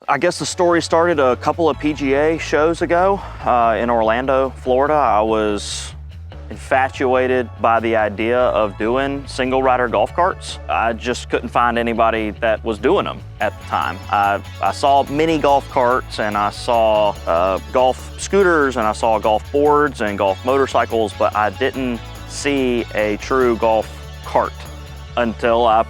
I guess the story started a couple of PGA shows ago in Orlando, Florida. I was infatuated by the idea of doing single rider golf carts. I just couldn't find anybody that was doing them at the time. I saw mini golf carts, and I saw golf scooters, and I saw golf boards and golf motorcycles, but I didn't see a true golf cart until I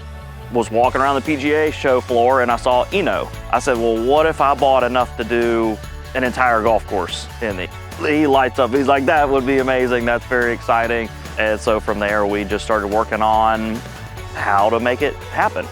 was walking around the PGA show floor and I saw Eno. I said, well, what if I bought enough to do an entire golf course in it? He lights up, he's like, that would be amazing, that's very exciting. And so from there, we just started working on how to make it happen.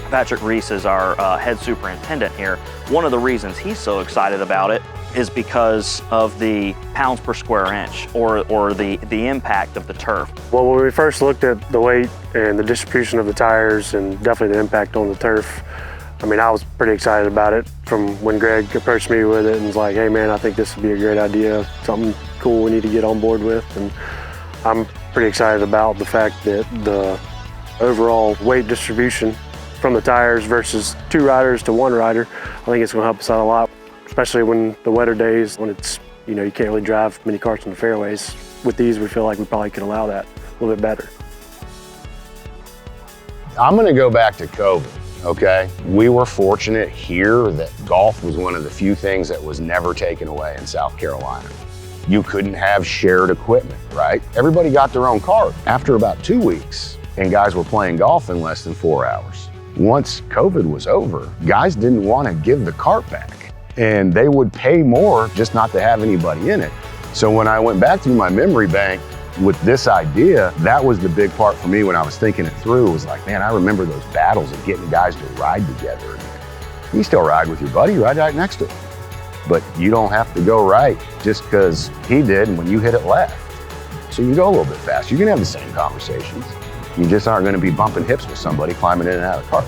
Patrick Reese is our head superintendent here. One of the reasons he's so excited about it is because of the pounds per square inch or the impact of the turf. Well, when we first looked at the weight and the distribution of the tires and definitely the impact on the turf, I mean, I was pretty excited about it from when Greg approached me with it and was like, hey man, I think this would be a great idea, something cool we need to get on board with. And I'm pretty excited about the fact that the overall weight distribution from the tires versus 2 riders to 1 rider, I think it's gonna help us out a lot, especially when the wetter days, when it's, you know, you can't really drive many carts in the fairways. With these, we feel like we probably could allow that a little bit better. I'm gonna go back to COVID, okay? We were fortunate here that golf was one of the few things that was never taken away in South Carolina. You couldn't have shared equipment, right? Everybody got their own cart. After about 2 weeks, and guys were playing golf in less than 4 hours. Once COVID was over, guys didn't want to give the cart back, and they would pay more just not to have anybody in it. So when I went back through my memory bank with this idea, that was the big part for me when I was thinking it through. It was like, man, I remember those battles of getting guys to ride together. You still ride with your buddy, you ride right next to him. But you don't have to go right just because he did and when you hit it left. So you can go a little bit faster. You can have the same conversations. You just aren't going to be bumping hips with somebody climbing in and out of the cart.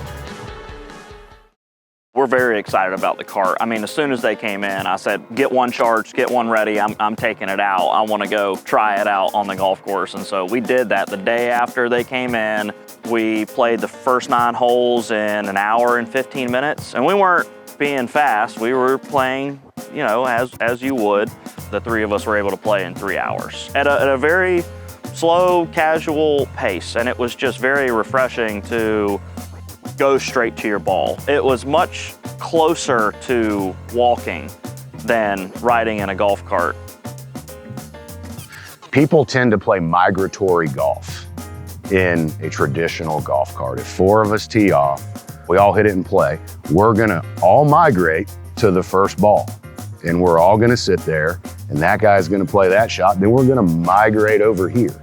We're very excited about the cart. I mean, as soon as they came in, I said, get one charged, get one ready. I'm taking it out. I want to go try it out on the golf course. And so we did that the day after they came in. We played the first 9 holes in an hour and 15 minutes. And we weren't being fast. We were playing, you know, as you would. The 3 of us were able to play in 3 hours at a very slow, casual pace. And it was just very refreshing to go straight to your ball. It was much closer to walking than riding in a golf cart. People tend to play migratory golf in a traditional golf cart. If 4 of us tee off, we all hit it and play, we're gonna all migrate to the first ball. And we're all gonna sit there, and that guy's gonna play that shot, then we're gonna migrate over here.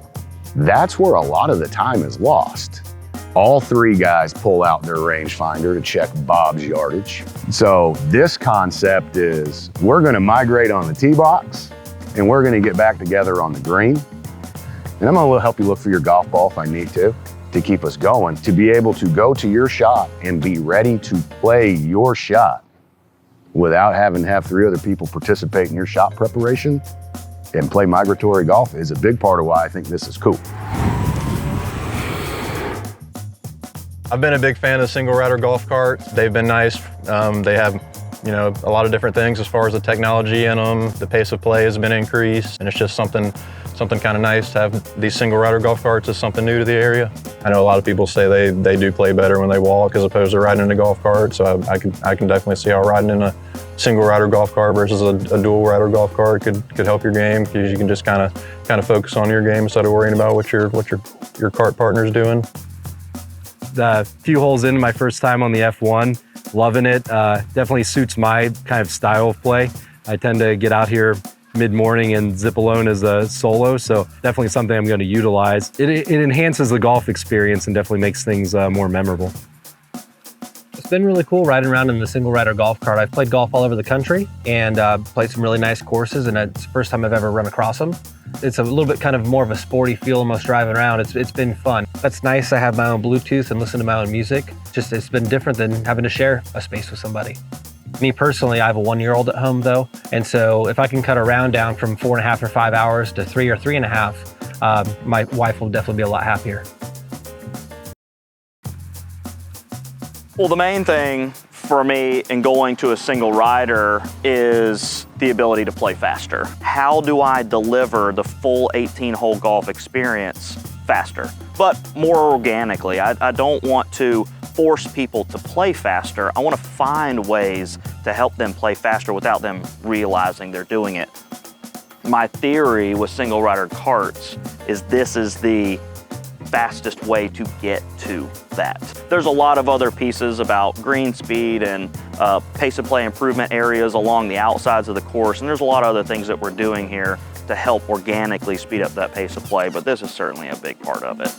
That's where a lot of the time is lost. All 3 guys pull out their rangefinder to check Bob's yardage. So this concept is we're gonna migrate on the tee box and we're gonna get back together on the green. And I'm gonna help you look for your golf ball if I need to keep us going, to be able to go to your shot and be ready to play your shot without having to have 3 other people participate in your shot preparation and play migratory golf is a big part of why I think this is cool. I've been a big fan of single rider golf carts. They've been nice. They have, you know, a lot of different things as far as the technology in them. The pace of play has been increased, and it's just something kind of nice to have these single rider golf carts as something new to the area. I know a lot of people say they do play better when they walk as opposed to riding in a golf cart. So I can definitely see how riding in a single rider golf cart versus a dual rider golf cart could help your game, because you can just kind of focus on your game instead of worrying about what your cart partner's doing. A few holes in my first time on the F1, loving it. Definitely suits my kind of style of play. I tend to get out here mid-morning and zip alone as a solo, so definitely something I'm going to utilize. It enhances the golf experience and definitely makes things more memorable. It's been really cool riding around in the single rider golf cart. I've played golf all over the country and played some really nice courses, and it's the first time I've ever run across them. It's a little bit kind of more of a sporty feel almost driving around. It's been fun. That's nice. I have my own Bluetooth and listen to my own music. Just it's been different than having to share a space with somebody. Me personally, I have a 1-year-old at home though, and so if I can cut a round down from 4.5 or 5 hours to 3 or 3.5, my wife will definitely be a lot happier. Well, the main thing for me in going to a single rider is the ability to play faster. How do I deliver the full 18-hole golf experience faster, but more organically? I don't want to force people to play faster. I want to find ways to help them play faster without them realizing they're doing it. My theory with single rider carts is this is the fastest way to get to that. There's a lot of other pieces about green speed and pace of play improvement areas along the outsides of the course, and there's a lot of other things that we're doing here to help organically speed up that pace of play, but this is certainly a big part of it.